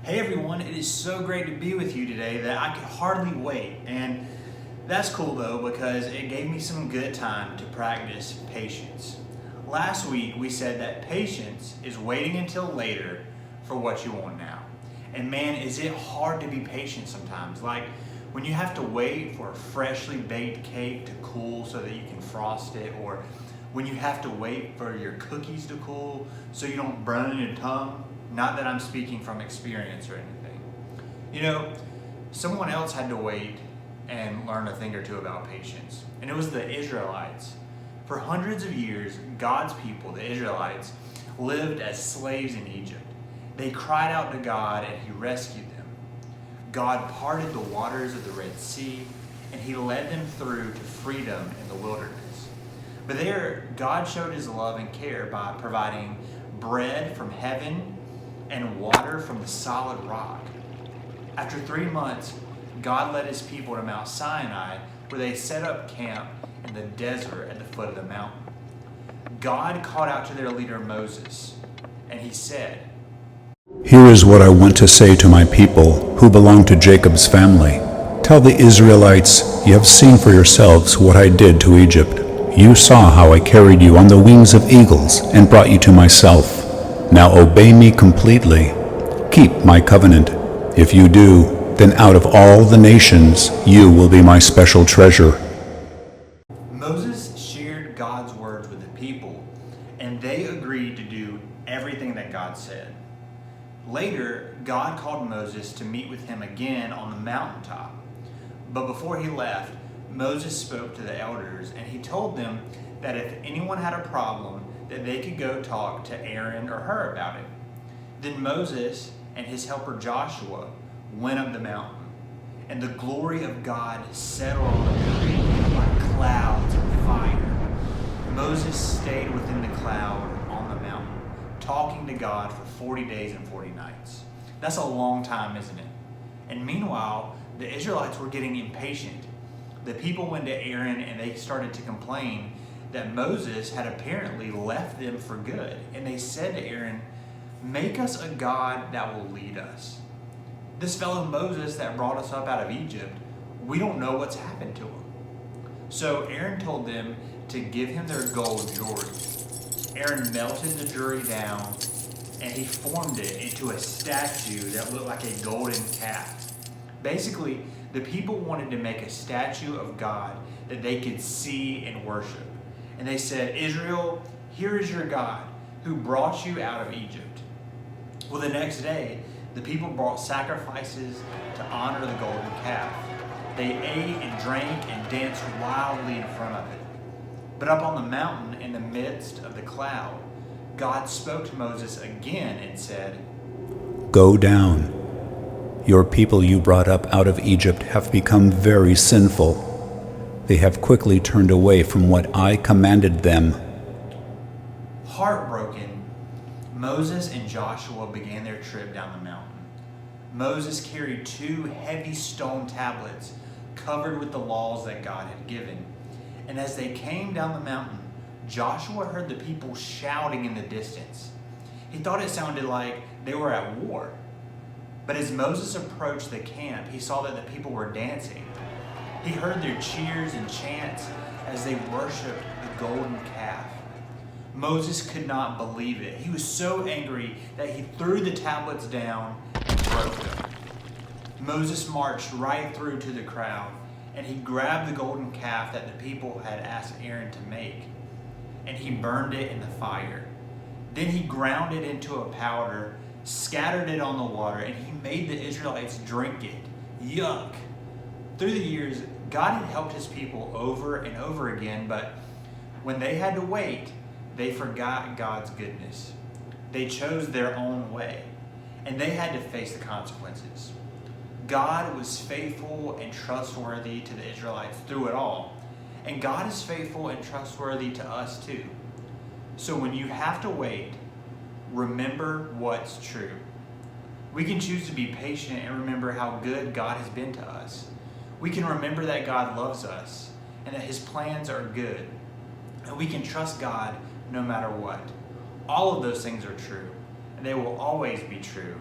Hey everyone, it is so great to be with you today that I could hardly wait. And that's cool though, because it gave me some good time to practice patience. Last week we said that patience is waiting until later for what you want now. And man, is it hard to be patient sometimes. Like when you have to wait for a freshly baked cake to cool so that you can frost it, or when you have to wait for your cookies to cool so you don't burn your tongue. Not that I'm speaking from experience or anything. You know, someone else had to wait and learn a thing or two about patience, and it was the Israelites. For hundreds of years, God's people, the Israelites, lived as slaves in Egypt. They cried out to God and He rescued them. God parted the waters of the Red Sea and He led them through to freedom in the wilderness. But there, God showed His love and care by providing bread from heaven and water from the solid rock. After 3 months, God led His people to Mount Sinai, where they set up camp in the desert at the foot of the mountain. God called out to their leader Moses, and He said, "Here is what I want to say to my people who belong to Jacob's family. Tell the Israelites, you have seen for yourselves what I did to Egypt. You saw how I carried you on the wings of eagles and brought you to myself. Now obey me completely. Keep my covenant. If you do, then out of all the nations, you will be my special treasure." Moses shared God's words with the people, and they agreed to do everything that God said. Later, God called Moses to meet with Him again on the mountaintop. But before he left, Moses spoke to the elders, and he told them that if anyone had a problem, that they could go talk to Aaron or Hur about it. Then Moses and his helper Joshua went up the mountain, and the glory of God settled on the region like clouds and fire. Moses stayed within the cloud on the mountain, talking to God for 40 days and 40 nights. That's a long time, isn't it? And meanwhile, the Israelites were getting impatient. The people went to Aaron and they started to complain that Moses had apparently left them for good. And they said to Aaron, "Make us a God that will lead us. This fellow Moses that brought us up out of Egypt, we don't know what's happened to him." So Aaron told them to give him their gold jewelry. Aaron melted the jewelry down and he formed it into a statue that looked like a golden calf. Basically, the people wanted to make a statue of God that they could see and worship. And they said, "Israel, here is your God who brought you out of Egypt." Well, the next day, the people brought sacrifices to honor the golden calf. They ate and drank and danced wildly in front of it. But up on the mountain, in the midst of the cloud, God spoke to Moses again and said, "Go down. Your people you brought up out of Egypt have become very sinful. They have quickly turned away from what I commanded them." Heartbroken, Moses and Joshua began their trip down the mountain. Moses carried 2 heavy stone tablets covered with the laws that God had given. And as they came down the mountain, Joshua heard the people shouting in the distance. He thought it sounded like they were at war. But as Moses approached the camp, he saw that the people were dancing. He heard their cheers and chants as they worshiped the golden calf. Moses could not believe it. He was so angry that he threw the tablets down and broke them. Moses marched right through to the crowd, and he grabbed the golden calf that the people had asked Aaron to make, and he burned it in the fire. Then he ground it into a powder, scattered it on the water, and he made the Israelites drink it. Yuck! Through the years, God had helped His people over and over again, but when they had to wait, they forgot God's goodness. They chose their own way, and they had to face the consequences. God was faithful and trustworthy to the Israelites through it all, and God is faithful and trustworthy to us too. So when you have to wait, remember what's true. We can choose to be patient and remember how good God has been to us. We can remember that God loves us and that His plans are good. And we can trust God no matter what. All of those things are true, and they will always be true